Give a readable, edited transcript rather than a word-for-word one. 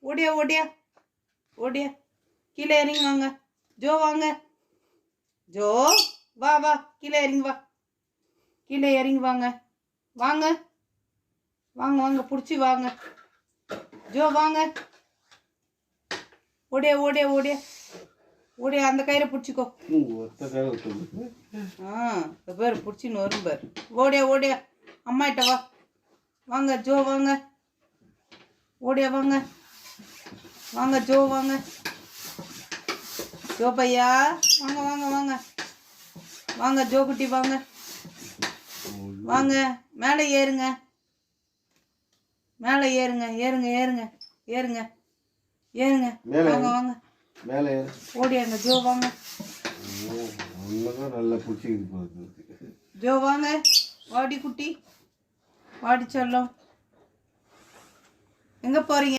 ஓடியா ஓடியா ஓடியா. கீழே இறங்கி வாங்க. ஜோ வாங்க. ஜோ வா வா, கீழே இறங்கி வா. கீழே இறங்கி வாங்க. வாங்க வாங்க வாங்க, பிடிச்சி வாங்க. ஜோ வாங்க. ஓடியா ஓடியா ஓடியா ஓடியா, அந்த கயிறை பிடிச்சிக்கோ. பேர் பிடிச்சின்னு வரும் பேர். ஓடியா ஓடியா, அம்மாகிட்ட வா. வாங்க ஜோ வாங்க. ஓடியா வாங்க. வாங்க ஜோ வாங்க. ஜோ பையா வாங்க வாங்க வாங்க வாங்க. ஜோ குட்டி வாங்க வாங்க. மேலே ஏறுங்க. மேலே ஏறுங்க. ஏறுங்க ஏறுங்க ஏறுங்க ஏறுங்க. வாங்க வாங்க மேலே. ஓடியாங்க. ஜோ வாங்க. நல்லா பிடிச்சிக்கிட்டு ஜோ வாங்க. வாடி குட்டி, வாடி சொல்லும். எங்கே போகிறீங்க?